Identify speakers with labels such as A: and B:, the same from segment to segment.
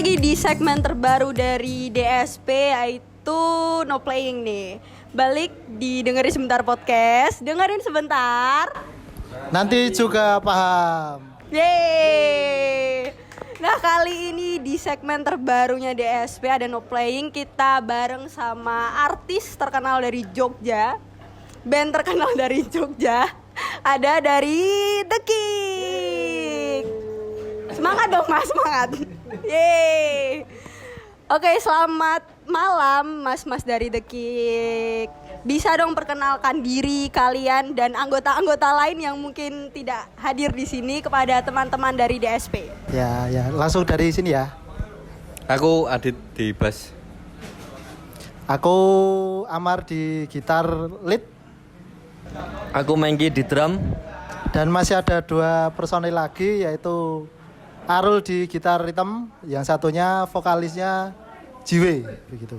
A: lagi di segmen terbaru dari DSP, yaitu No Playing nih. Balik didengerin sebentar podcast, dengerin sebentar.
B: Nanti juga paham.
A: Yeay. Nah, kali ini di segmen terbarunya DSP ada No Playing, kita bareng sama artis terkenal dari Jogja, band terkenal dari Jogja. Ada dari The Kick. Semangat dong mas, semangat. Yeay. Oke, selamat malam mas-mas dari The Kick. Bisa dong perkenalkan diri kalian dan anggota-anggota lain yang mungkin tidak hadir di sini kepada teman-teman dari DSP.
B: Ya, langsung dari sini ya.
C: Aku Adit di bass.
B: Aku Amar di gitar lead.
C: Aku Mengki di drum.
B: Dan masih ada 2 personil lagi, yaitu Arul di gitar rhythm, yang satunya vokalisnya Jiwe begitu.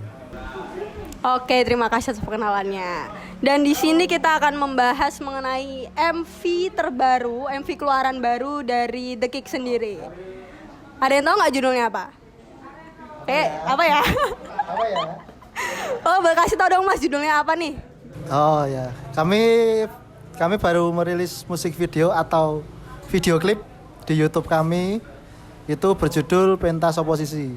A: Oke, terima kasih atas perkenalannya. Dan di sini kita akan membahas mengenai MV terbaru, MV keluaran baru dari The Kick sendiri. Ada yang tahu nggak judulnya apa? Apa ya?
B: Apa ya?
A: Oh, boleh kasih tau dong mas, judulnya apa nih?
B: Oh ya, kami baru merilis musik video atau video klip di YouTube kami. Itu berjudul Pentas Oposisi.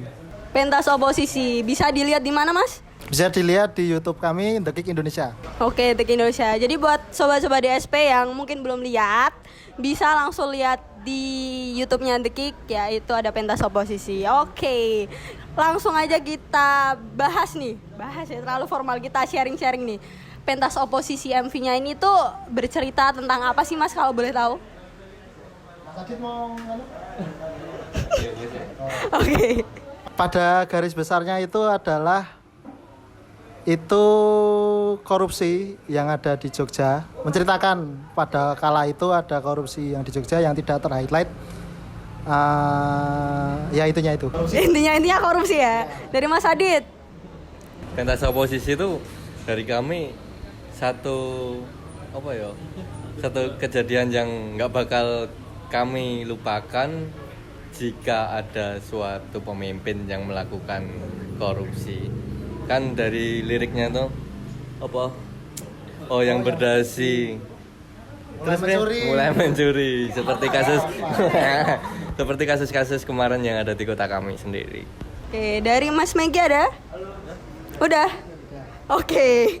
A: Pentas Oposisi, bisa dilihat di mana mas?
B: Bisa dilihat di YouTube kami The Kick Indonesia.
A: Oke, The Kick Indonesia. Jadi buat sobat-sobat DSP yang mungkin belum lihat, bisa langsung lihat di YouTube-nya The Kick, ya itu ada Pentas Oposisi. Oke, langsung aja kita bahas nih. Bahas ya, terlalu formal, kita sharing-sharing nih. Pentas Oposisi MV-nya ini tuh bercerita tentang apa sih mas kalau boleh tahu?
B: Mas Adit mau
A: Oke.
B: Pada garis besarnya itu adalah korupsi yang ada di Jogja. Menceritakan pada kala itu ada korupsi yang di Jogja yang tidak ter-highlight. Ya intinya itu.
A: Intinya korupsi ya. Dari Mas Adit.
C: Pentas oposisi itu dari kami satu kejadian yang nggak bakal kami lupakan jika ada suatu pemimpin yang melakukan korupsi. Kan dari liriknya tuh yang berdasi mulai mencuri seperti kasus kemarin yang ada di kota kami sendiri.
A: Oke, dari Mas Mengki ada? Udah. Oke.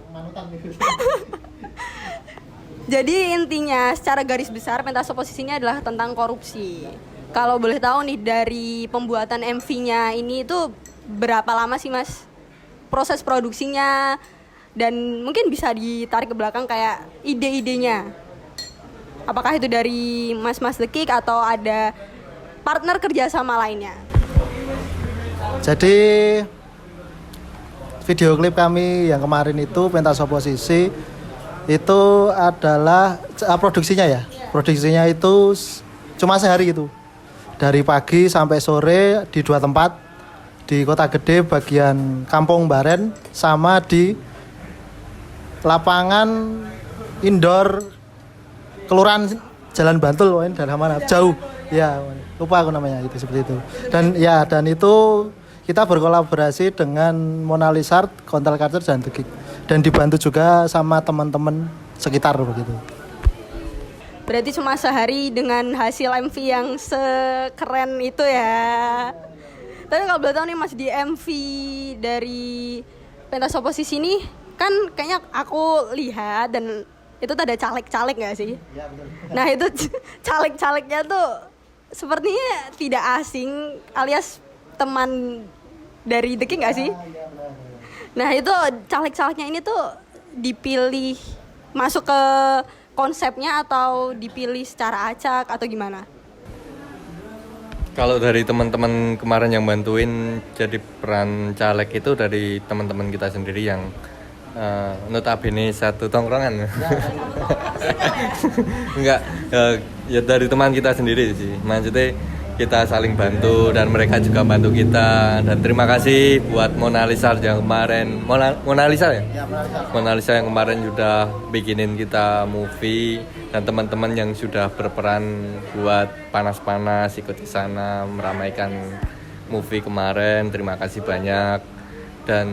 A: Jadi intinya secara garis besar pentas oposisinya adalah tentang korupsi. Kalau boleh tahu nih dari pembuatan MV-nya ini itu berapa lama sih mas proses produksinya, dan mungkin bisa ditarik ke belakang kayak ide-idenya. Apakah itu dari mas-mas The Kick atau ada partner kerjasama lainnya?
B: Jadi video klip kami yang kemarin itu Pentas Oposisi itu adalah produksinya ya. Produksinya itu cuma sehari itu. Dari pagi sampai sore di 2 tempat. Di Kota Gede bagian Kampung Baren sama di lapangan indoor Kelurahan Jalan Bantul dari mana? Jauh. Ya, lupa aku namanya itu seperti itu. Dan itu kita berkolaborasi dengan Mona Lisa, Kontel Carter dan The Kick. Dan dibantu juga sama teman-teman sekitar begitu.
A: Berarti cuma sehari dengan hasil MV yang sekeren itu ya. Tapi kalau boleh tahu nih mas, di MV dari Pentas Oposisi ini kan kayaknya aku lihat dan itu tuh ada caleg-caleg gak sih?
B: Ya, betul.
A: Nah itu caleg-calegnya tuh sepertinya tidak asing alias teman dari The Kick gak sih? Nah itu caleg-calegnya ini tuh dipilih masuk ke konsepnya atau dipilih secara acak atau gimana?
C: Kalau dari teman-teman kemarin yang bantuin jadi peran caleg itu dari teman-teman kita sendiri yang notabene satu tongkrongan. Enggak, ya dari teman kita sendiri sih. Maksudnya kita saling bantu dan mereka juga bantu kita. Dan terima kasih buat Mona Lisa yang kemarin Mona Lisa ya?
B: Ya,
C: Mona Lisa yang kemarin sudah bikinin kita movie, dan teman-teman yang sudah berperan buat panas-panas ikut di sana meramaikan movie kemarin, terima kasih banyak. Dan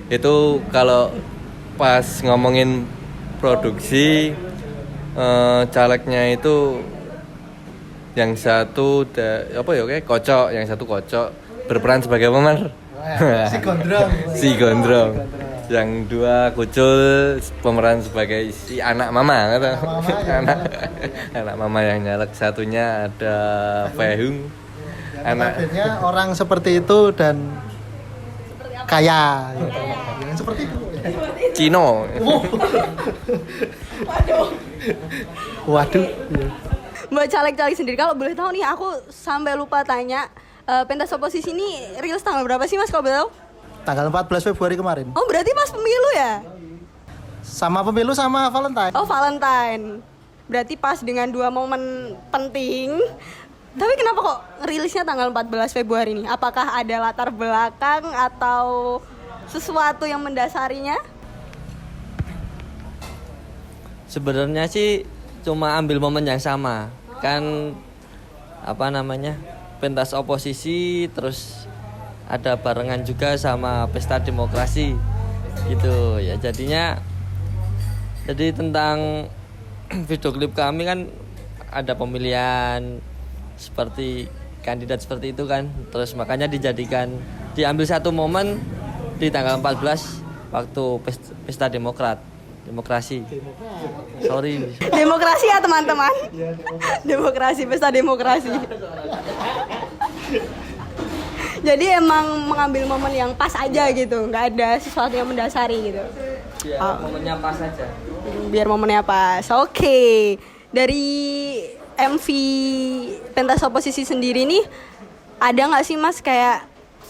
C: itu kalau pas ngomongin produksi, calegnya itu yang satu kayak kocok, yang satu kocok berperan sebagai pemeran
B: Si gondrong.
C: si gondrong, yang dua kucul pemeran sebagai si anak mama kata. Anak mama yang nyalek, satunya ada Fehung, anak
B: Notabene orang seperti itu dan kaya gitu. Yang seperti itu.
C: Cino.
B: Waduh. Iya.
A: Mbak caleg-caleg sendiri, kalau boleh tahu nih, aku sampai lupa tanya, pentas oposisi ini rilis tanggal berapa sih Mas kalau boleh tahu?
B: Tanggal 14 Februari kemarin.
A: Oh berarti pas pemilu ya?
B: Sama pemilu sama Valentine.
A: Oh Valentine. Berarti pas dengan dua momen penting. Tapi kenapa kok rilisnya tanggal 14 Februari nih? Apakah ada latar belakang atau sesuatu yang mendasarinya?
D: Sebenarnya sih cuma ambil momen yang sama. Kan pentas oposisi, terus ada barengan juga sama pesta demokrasi gitu ya. Jadi tentang video klip kami kan ada pemilihan seperti kandidat seperti itu kan, terus makanya diambil satu momen di tanggal 14 waktu pesta demokrasi. Sorry.
A: Demokrasi ya teman-teman. Demokrasi, pesta demokrasi. Jadi emang mengambil momen yang pas aja gitu, nggak ada sesuatu yang mendasari gitu.
D: Ya, momennya pas aja.
A: Biar momennya pas. Oke. Dari MV pentas oposisi sendiri nih, ada nggak sih Mas kayak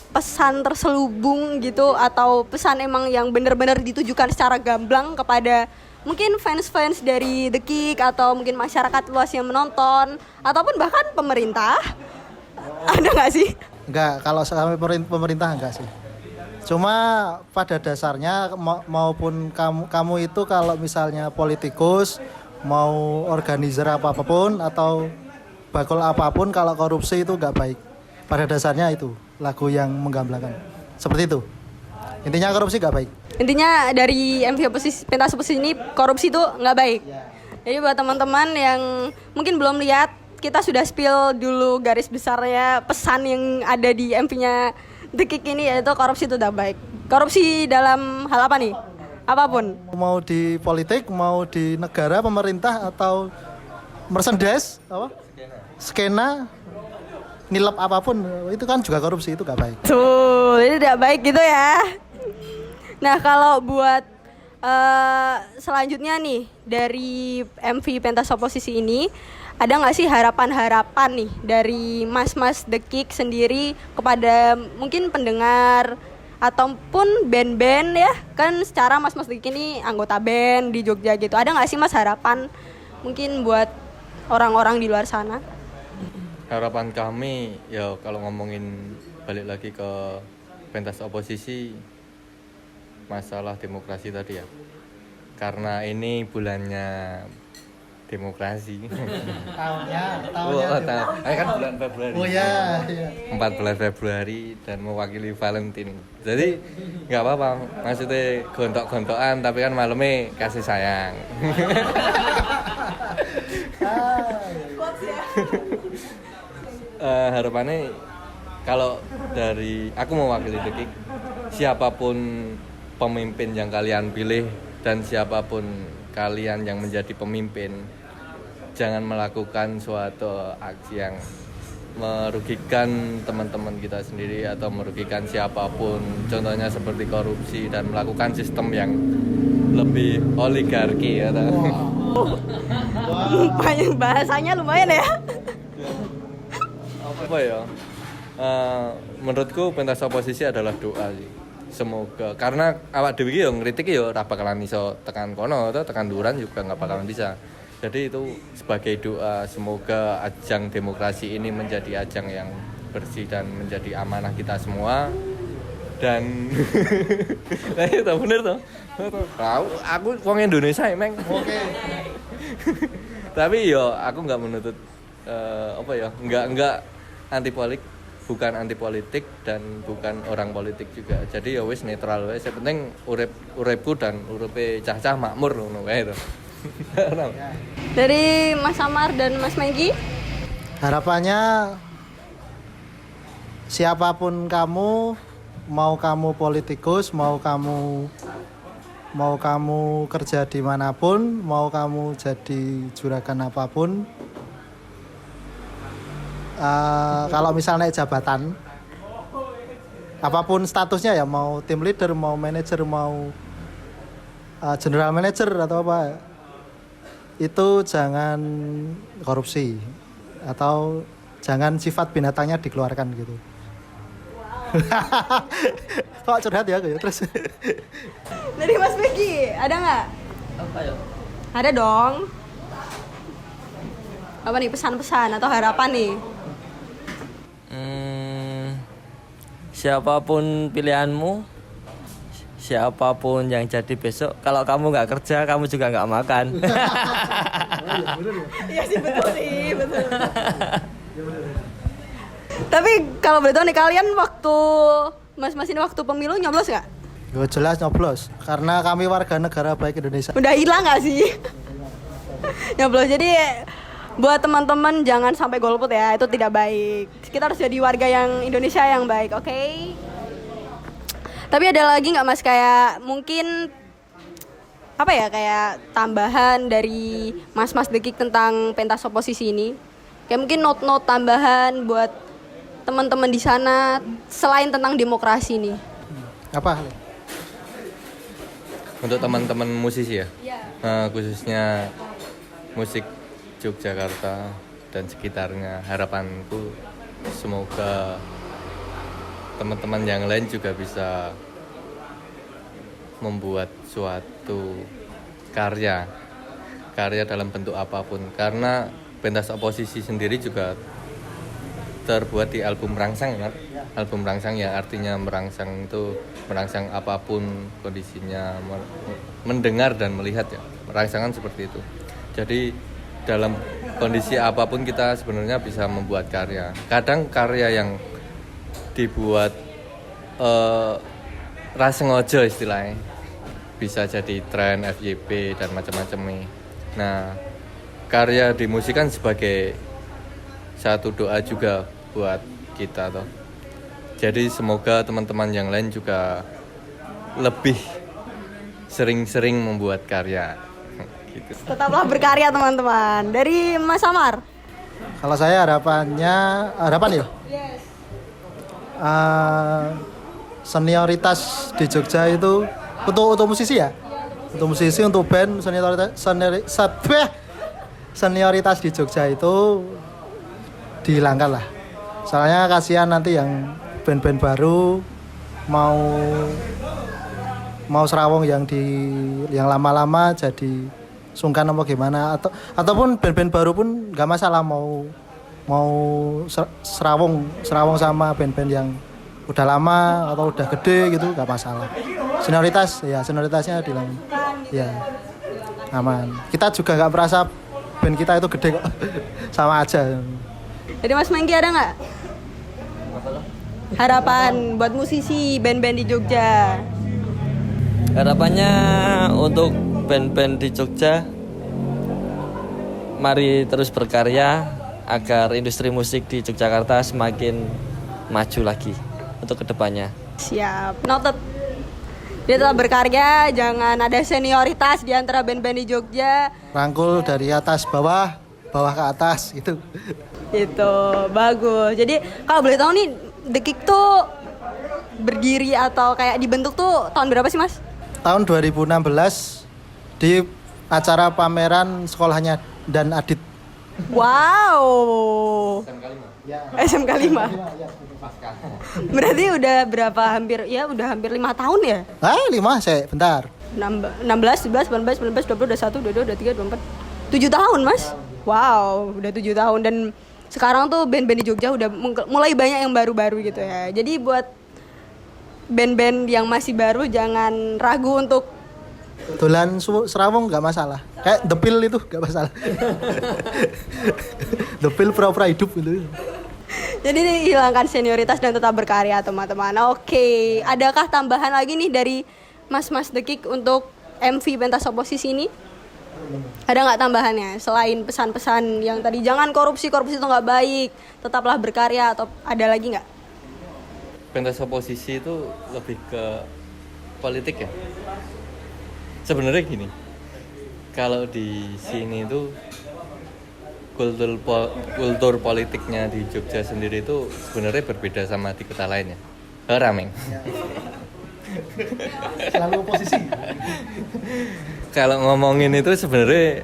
A: pesan terselubung gitu, atau pesan emang yang benar-benar ditujukan secara gamblang kepada mungkin fans-fans dari The Kick atau mungkin masyarakat luas yang menonton ataupun bahkan pemerintah? Ada nggak sih?
B: Enggak, kalau sampai pemerintah enggak sih. Cuma pada dasarnya maupun kamu itu kalau misalnya politikus, mau organizer apapun atau bakul apapun, kalau korupsi itu enggak baik. Pada dasarnya itu lagu yang menggamblangkan. Seperti itu. Intinya korupsi enggak baik.
A: Intinya dari MV pentas oposisi ini, korupsi itu nggak baik. Jadi buat teman-teman yang mungkin belum lihat, kita sudah spill dulu garis besarnya pesan yang ada di MV-nya The Kick ini, yaitu korupsi itu tidak baik. Korupsi dalam hal apa nih? Apapun.
B: Mau di politik, mau di negara, pemerintah atau merchandise, skena, nilep apapun, itu kan juga korupsi, itu gak baik.
A: Tuh, ini tidak baik gitu ya. Nah kalau buat selanjutnya nih, dari MV pentas oposisi ini, ada nggak sih harapan-harapan nih dari mas-mas The Kick sendiri kepada mungkin pendengar ataupun band-band ya, kan secara mas-mas The Kick ini anggota band di Jogja gitu. Ada nggak sih Mas harapan mungkin buat orang-orang di luar sana?
C: Harapan kami ya, kalau ngomongin balik lagi ke pentas oposisi, masalah demokrasi tadi ya, karena ini bulannya demokrasi.
B: Tahunnya.
C: Kan bulan Februari.
B: Oh ya.
C: 14 Februari dan mewakili Valentine. Jadi nggak apa-apa, maksudnya gontok-gontokan tapi kan malamnya kasih sayang. Harapannya kalau dari aku mewakili The Kick, siapapun pemimpin yang kalian pilih dan siapapun kalian yang menjadi pemimpin, jangan melakukan suatu aksi yang merugikan teman-teman kita sendiri atau merugikan siapapun, contohnya seperti korupsi dan melakukan sistem yang lebih oligarki ya.
A: Bahasanya lumayan ya.
C: Apa ya? Menurutku pentas oposisi adalah doa sih. Semoga, karena awak dhewe iki yo ngritik yo ora bakalan iso tekan kono atau tekan duran juga nggak bakalan bisa. Jadi itu sebagai doa, semoga ajang demokrasi ini menjadi ajang yang bersih dan menjadi amanah kita semua. Dan nah itu bener toh. Aku wong Indonesia emang. Oke. Tapi yo aku nggak menuntut enggak anti bukan anti politik dan bukan orang politik juga. Jadi ya wis netral wae. Yang penting uripku dan uripe cah-cah makmur ngono wae to.
A: Dari Mas Samar dan Mas Mengki?
B: Harapannya siapapun kamu, mau kamu politikus, mau kamu kerja dimanapun, mau kamu jadi juragan apapun, kalau misalnya jabatan, apapun statusnya ya, mau tim leader, mau manajer, mau general manager atau apa, itu jangan korupsi atau jangan sifat binatangnya dikeluarkan gitu. Kok curhat ya aku ya terus.
A: Dari Mas Mengki, ada nggak?
D: Apa ya?
A: Ada dong. Apa nih pesan-pesan atau harapan nih?
D: Siapapun pilihanmu, siapapun yang jadi besok, kalau kamu nggak kerja, kamu juga nggak makan.
A: Iya sih, betul sih, betul. Tapi kalau boleh tahu nih, kalian waktu mas-mas ini waktu pemilu nyoblos nggak?
B: Yo jelas nyoblos karena kami warga negara baik Indonesia.
A: Udah hilang nggak sih? Nyoblos. Jadi buat teman-teman jangan sampai golput ya, itu tidak baik. Kita harus jadi warga yang Indonesia yang baik, oke? Tapi ada lagi nggak Mas, kayak mungkin apa ya, kayak tambahan dari Mas-mas Dekik tentang pentas oposisi ini? Kayak mungkin note-note tambahan buat teman-teman di sana selain tentang demokrasi nih.
B: Apa?
C: Untuk teman-teman musisi ya.
A: Iya.
C: Khususnya musik Yogyakarta dan sekitarnya, harapanku semoga teman-teman yang lain juga bisa membuat suatu karya dalam bentuk apapun, karena pentas oposisi sendiri juga terbuat di album Merangsang kan? Album Merangsang yang artinya merangsang itu merangsang apapun kondisinya, mendengar dan melihat ya, merangsangan seperti itu. Jadi dalam kondisi apapun kita sebenarnya bisa membuat karya. Kadang karya yang dibuat rasengaja istilahnya, bisa jadi tren FYP dan macam-macam nih. Nah, karya di musik kan sebagai satu doa juga buat kita toh. Jadi semoga teman-teman yang lain juga lebih sering-sering membuat karya. Gitu.
A: Tetaplah berkarya teman-teman. Dari Mas Samar.
B: Kalau saya harapan ya?
A: Yes.
B: Senioritas di Jogja itu untuk musisi ya? Untuk musisi, untuk band, senioritas di Jogja itu dihilangkan lah. Soalnya kasihan nanti yang band-band baru mau serawong yang lama-lama jadi sungkan apa gimana, ataupun band-band baru pun nggak masalah mau serawong sama band-band yang udah lama atau udah gede gitu, nggak masalah. Senioritasnya bilang ya aman. Kita juga nggak merasa band kita itu gede kok. Sama aja.
A: Jadi Mas Mengki ada nggak harapan buat musisi band-band di Jogja?
D: Harapannya untuk band-band di Jogja, mari terus berkarya agar industri musik di Yogyakarta semakin maju lagi untuk kedepannya.
A: Siap, noted. Dia tetap berkarya, jangan ada senioritas di antara band-band di Jogja.
B: Rangkul dari atas bawah ke atas gitu.
A: Itu bagus. Jadi kalau boleh tahu nih, Dekik tuh berdiri atau kayak dibentuk tuh tahun berapa sih Mas?
B: Tahun 2016 di acara pameran sekolahnya Dan Adit.
A: Wow. SMK 5. Berarti udah berapa, hampir 5 tahun ya?
B: 5 saya bentar.
A: 16, 17, 18, 19, 20, 21, 22, 23, 24. 7 tahun Mas? Wow, udah 7 tahun. Dan sekarang tuh band-band di Jogja udah mulai banyak yang baru-baru gitu ya. Jadi buat band-band yang masih baru jangan ragu untuk
B: Dolan serawong nggak masalah. Kayak The Pill itu nggak masalah. The Pill pura-pura hidup gitu.
A: Jadi hilangkan senioritas dan tetap berkarya teman-teman. Oke, adakah tambahan lagi nih dari Mas The Kick untuk MV pentas oposisi ini? Ada nggak tambahannya selain pesan-pesan yang tadi jangan korupsi itu nggak baik, tetaplah berkarya, atau ada lagi nggak?
C: Pentas oposisi itu lebih ke politik ya. Sebenarnya gini, kalau di sini itu kultur politiknya di Jogja sendiri itu sebenarnya berbeda sama di kota lainnya. Rameng.
B: Selalu oposisi.
C: Kalau ngomongin itu sebenarnya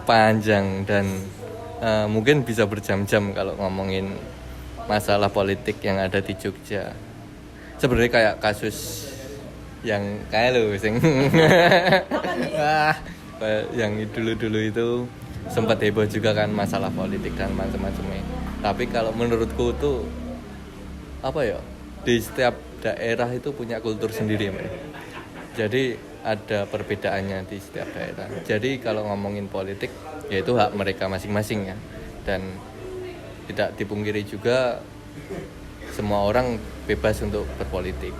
C: panjang dan mungkin bisa berjam-jam kalau ngomongin masalah politik yang ada di Jogja. Sebenarnya kayak kasus yang kayak lo sing yang dulu itu sempat heboh juga kan masalah politik dan macam-macamnya. Tapi kalau menurutku tuh apa ya, di setiap daerah itu punya kultur sendiri, Mbak. Jadi ada perbedaannya di setiap daerah. Jadi kalau ngomongin politik, ya itu hak mereka masing-masing ya. Dan tidak dipungkiri juga semua orang bebas untuk berpolitik.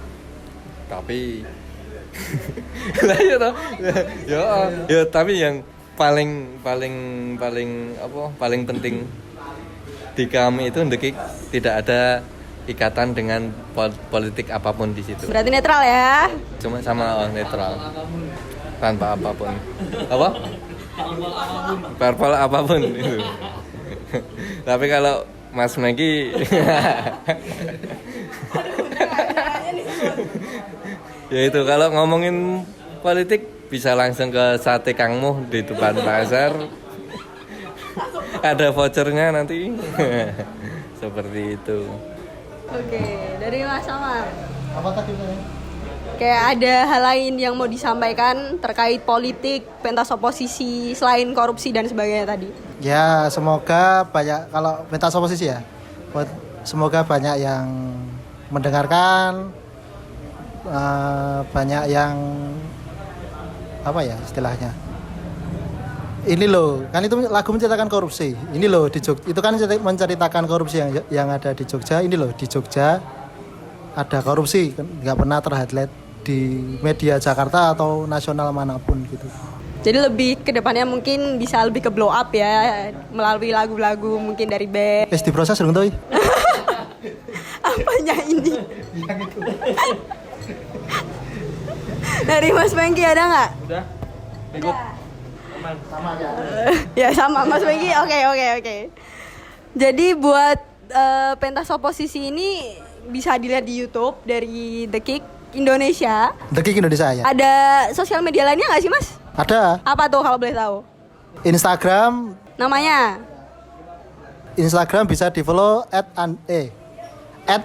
C: Tapi ya tapi yang paling penting di kami itu ndekik tidak ada ikatan dengan politik apapun di situ.
A: Berarti netral ya?
C: Cuma sama netral, tanpa apapun. Apa? Parpol apapun itu. Tapi kalau Mas Megi, ya itu kalau ngomongin politik bisa langsung ke Sate Kangmuh di depan pasar. Ada vouchernya nanti. Seperti itu.
A: Oke, dari Mas Amar.
B: Apa tadi?
A: Kayak ada hal lain yang mau disampaikan terkait politik, pentas oposisi, selain korupsi dan sebagainya tadi?
B: Ya, semoga banyak, kalau pentas oposisi ya, semoga banyak yang mendengarkan, banyak yang apa ya istilahnya. Ini loh, kan itu lagu menceritakan korupsi. Ini loh di Jogja, itu kan menceritakan korupsi yang ada di Jogja. Ini loh di Jogja ada korupsi, nggak pernah terhighlight di media Jakarta atau nasional manapun gitu.
A: Jadi lebih ke depannya mungkin bisa lebih ke blow up ya melalui lagu-lagu mungkin dari band.
B: Diproses dong toy.
A: Apanya ini? Dari Mas Mengki ada nggak?
D: Udah. Ikut.
B: Sama aja.
A: Ya sama Mas Mengki. Oke. Jadi buat pentas oposisi ini bisa dilihat di YouTube dari The Kick Indonesia.
B: The Kick Indonesia ya.
A: Ada sosial media lainnya nggak sih Mas?
B: Ada.
A: Apa tuh kalau boleh tahu?
B: Instagram
A: Namanya?
B: Instagram bisa di follow @thekick_.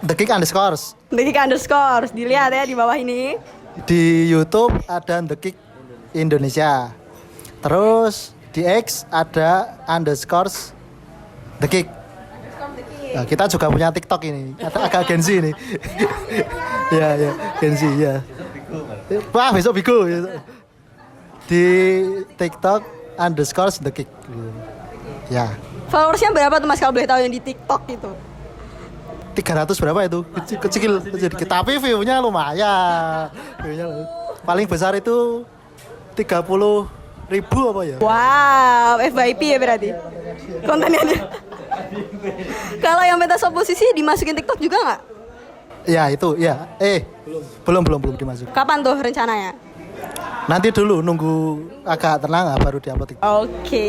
A: The Kick _ dilihat ya di bawah ini.
B: Di YouTube ada The Kick Indonesia. Terus di X ada _The Kick. Nah, kita juga punya TikTok ini. Agak Gen Z ini. Ya, Gen Z ya. Wah, besok Bigo. Di TikTok _The Kick. Ya.
A: Followersnya berapa tuh Mas kalau boleh tahu yang di TikTok itu?
B: 300 berapa itu? Kecil. Tapi view-nya lumayan. Paling besar itu 30.000 apa ya?
A: Wow, FYP ya berarti. Kontennya. Kalau yang pentas oposisi dimasukin TikTok juga nggak?
B: Ya itu, ya. Belum dimasukin.
A: Kapan tuh rencananya?
B: Nanti dulu nunggu agak tenang baru diupload.
A: Oke.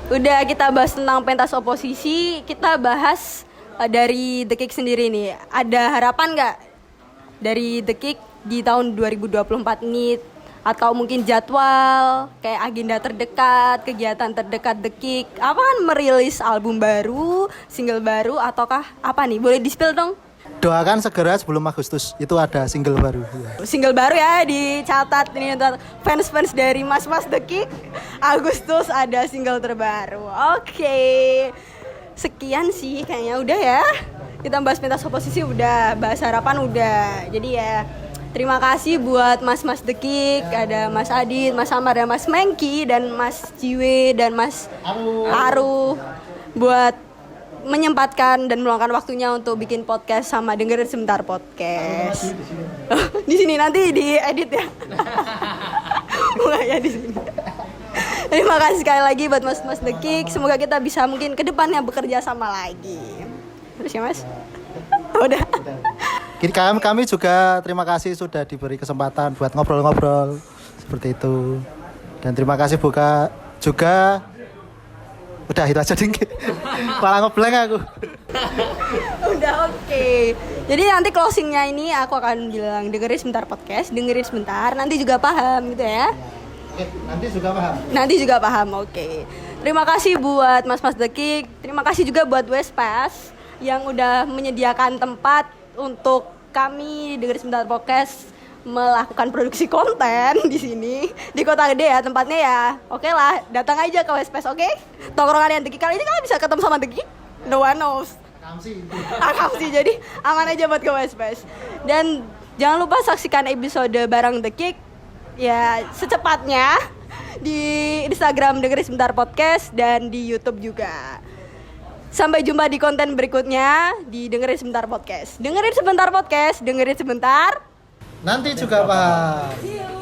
A: Udah kita bahas tentang pentas oposisi, kita bahas dari The Kick sendiri nih. Ada harapan nggak dari The Kick di tahun 2024 ini, atau mungkin jadwal kayak agenda terdekat, kegiatan terdekat The Kick? Apa kan merilis album baru, single baru, ataukah apa nih? Boleh di-spill dong?
B: Doakan segera sebelum Agustus itu ada single baru.
A: Single baru ya, dicatat ini untuk fans-fans dari Mas The Kick. Agustus ada single terbaru. Oke. Sekian sih kayaknya udah ya. Kita bahas pentas oposisi udah, bahas harapan udah. Jadi ya terima kasih buat Mas The Kick, ada Mas Adit, Mas Amar, dan Mas Mengki, dan Mas Jiwe, dan Mas Aru buat menyempatkan dan meluangkan waktunya untuk bikin podcast sama dengerin sebentar podcast. Di sini nanti diedit ya. Bukan ya di sini. Terima kasih sekali lagi buat Mas The Kick. Semoga kita bisa mungkin ke depannya bekerja sama lagi. Terus ya Mas? Udah.
B: Kami juga terima kasih sudah diberi kesempatan buat ngobrol-ngobrol seperti itu. Dan terima kasih Buka juga. Udah itu aja ding. Malah ngeblank aku.
A: Udah oke. Jadi nanti closingnya ini aku akan bilang dengerin sebentar podcast, dengerin sebentar, nanti juga paham gitu ya.
B: Oke, nanti juga paham.
A: Nanti juga paham, oke. Terima kasih buat Mas The Kick. Terima kasih juga buat Westpass yang udah menyediakan tempat untuk kami dengerin sebentar podcast melakukan produksi konten di sini di Kota Gede ya tempatnya ya. Oke lah, datang aja ke Westpass, oke? Tongkrongan yang The Kick kali ini kalian bisa ketemu sama The Kick. No one knows. Akamsi, jadi aman aja buat ke Westpass. Dan jangan lupa saksikan episode bareng The Kick ya secepatnya di Instagram dengerin sebentar podcast dan di YouTube juga. Sampai jumpa di konten berikutnya di dengerin sebentar podcast. Dengerin sebentar podcast, dengerin sebentar.
B: Nanti juga paham.